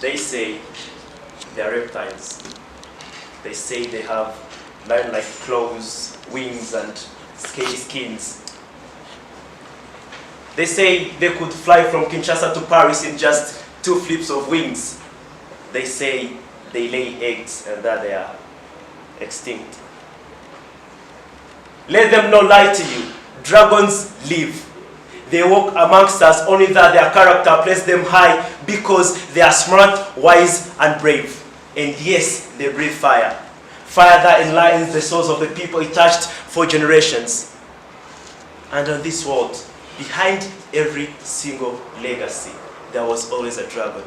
They say they are reptiles. They say they have lion-like claws, wings, and scaly skins. They say they could fly from Kinshasa to Paris in just 2 flips of wings. They say they lay eggs and that they are extinct. Let them not lie to you. Dragons live. They walk amongst us, only that their character places them high because they are smart, wise, and brave. And yes, they breathe fire. Fire that enlightens the souls of the people it touched for generations. And on this world, behind every single legacy, there was always a dragon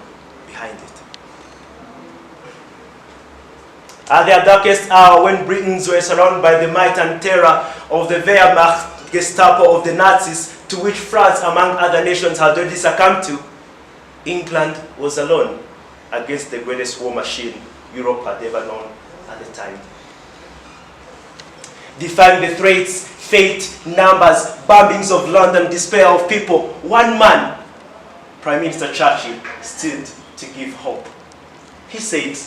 behind it. At their darkest hour, when Britons were surrounded by the might and terror of the Wehrmacht, Gestapo of the Nazis, to which France, among other nations, had already succumbed to, England was alone against the greatest war machine Europe had ever known at the time. Defying the threats, fate, numbers, bombings of London, despair of people, one man, Prime Minister Churchill, stood to give hope. He said,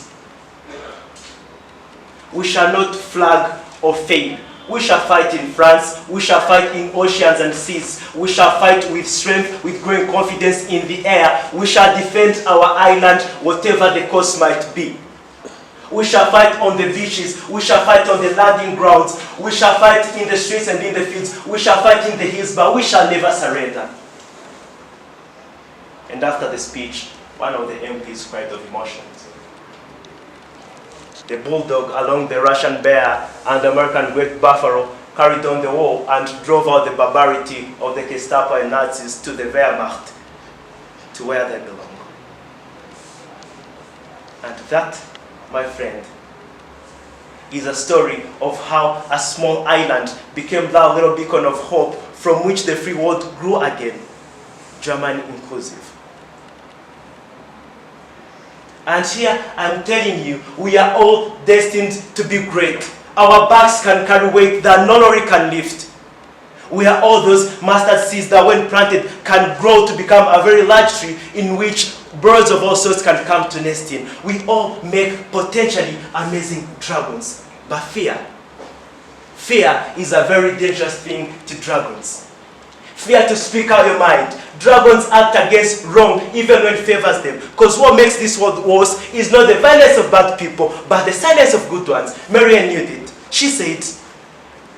"We shall not flag or fail. We shall fight in France. We shall fight in oceans and seas. We shall fight with strength, with growing confidence in the air. We shall defend our island, whatever the cost might be. We shall fight on the beaches. We shall fight on the landing grounds. We shall fight in the streets and in the fields. We shall fight in the hills, but we shall never surrender." And after the speech, one of the MPs cried of emotions. The bulldog along the Russian bear and the American great buffalo carried on the war and drove out the barbarity of the Gestapo and Nazis to the Wehrmacht, to where they belong. And that, my friend, is a story of how a small island became that little beacon of hope from which the free world grew again, Germany inclusive. And here I'm telling you, we are all destined to be great. Our backs can carry weight that no lorry can lift. We are all those mustard seeds that when planted can grow to become a very large tree in which birds of all sorts can come to nest in. We all make potentially amazing dragons. But fear is a very dangerous thing to dragons. Fear to speak out your mind. Dragons act against wrong even when it favors them. Because what makes this world worse is not the violence of bad people, but the silence of good ones. Marianne knew it. She said,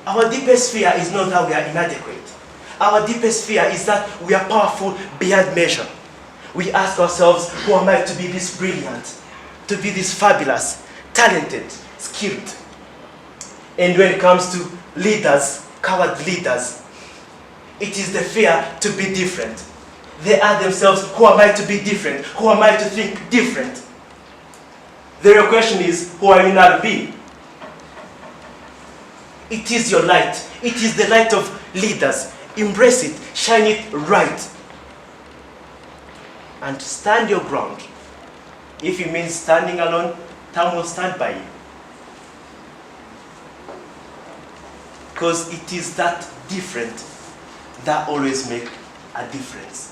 "Our deepest fear is not that we are inadequate. Our deepest fear is that we are powerful beyond measure. We ask ourselves, who am I to be this brilliant, to be this fabulous, talented, skilled?" And when it comes to leaders, coward leaders, it is the fear to be different. They ask themselves, who am I to be different? Who am I to think different? The real question is, who are you not to be? It is your light. It is the light of leaders. Embrace it. Shine it right. And stand your ground. If it means standing alone, time will stand by you. Because it is that different that always make a difference.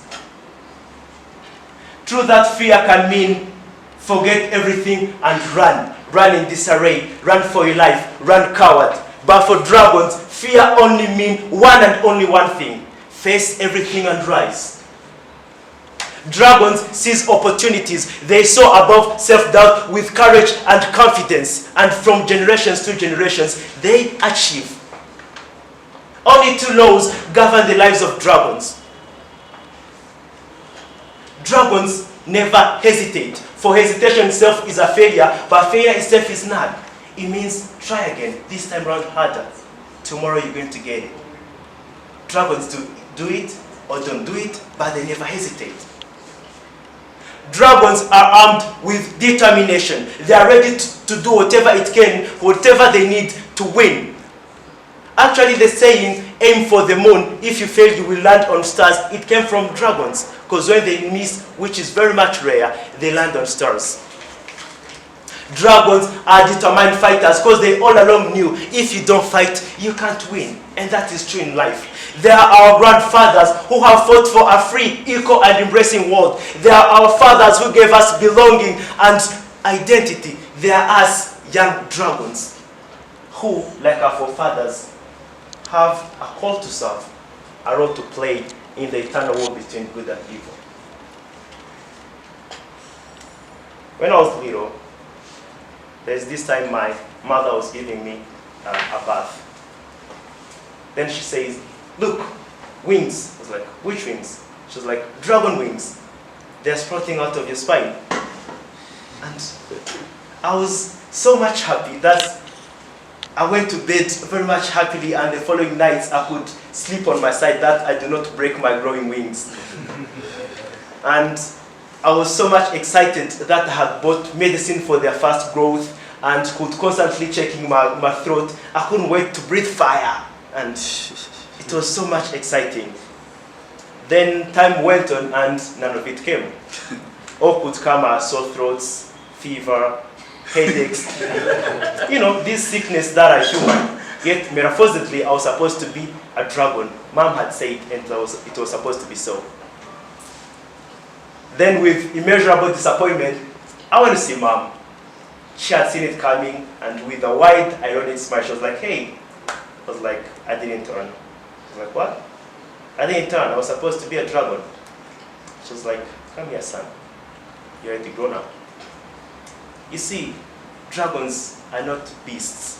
True, that fear can mean forget everything and run. Run in disarray. Run for your life. Run coward. But for dragons, fear only means one and only one thing. Face everything and rise. Dragons seize opportunities. They soar above self-doubt with courage and confidence. And from generations to generations, they achieve. Only 2 laws govern the lives of dragons. Dragons never hesitate. For hesitation itself is a failure, but failure itself is none. It means try again, this time round harder. Tomorrow you're going to get it. Dragons do it or don't do it, but they never hesitate. Dragons are armed with determination. They are ready to do whatever it can, whatever they need to win. Actually, the saying, aim for the moon, if you fail, you will land on stars, it came from dragons. Because when they miss, which is very much rare, they land on stars. Dragons are determined fighters because they all along knew if you don't fight, you can't win. And that is true in life. They are our grandfathers who have fought for a free, equal, and embracing world. They are our fathers who gave us belonging and identity. They are us young dragons who, like our forefathers, have a call to serve, a role to play in the eternal war between good and evil. When I was little, there's this time my mother was giving me a bath. Then she says, "Look, wings." I was like, "Which wings?" She was like, "Dragon wings. They're sprouting out of your spine." And I was so much happy that I went to bed very much happily, and the following nights I could sleep on my side that I do not break my growing wings. And I was so much excited that I had bought medicine for their fast growth and could constantly checking my throat. I couldn't wait to breathe fire, and it was so much exciting. Then time went on and none of it came. All could come as sore throats, fever, headaches, this sickness that are human. Yet metaphorically, I was supposed to be a dragon. Mom had said, and it was supposed to be so. Then with immeasurable disappointment, I went to see Mom. She had seen it coming, and with a wide, ironic smile, she was like, "Hey." I was like, "I didn't turn." I was like, "What?" "I didn't turn. I was supposed to be a dragon." She was like, "Come here, son. You're already grown up." You see, dragons are not beasts.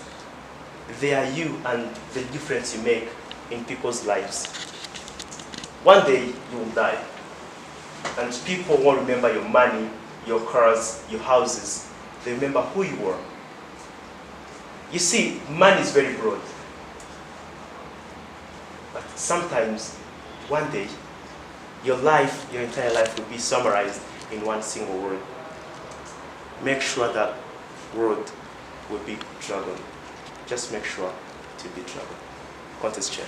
They are you and the difference you make in people's lives. One day, you will die. And people won't remember your money, your cars, your houses. They remember who you were. You see, man is very broad. But sometimes, one day, your entire life will be summarized in one single word. Make sure that word will be dragon. Just make sure to be dragon. Contest chair.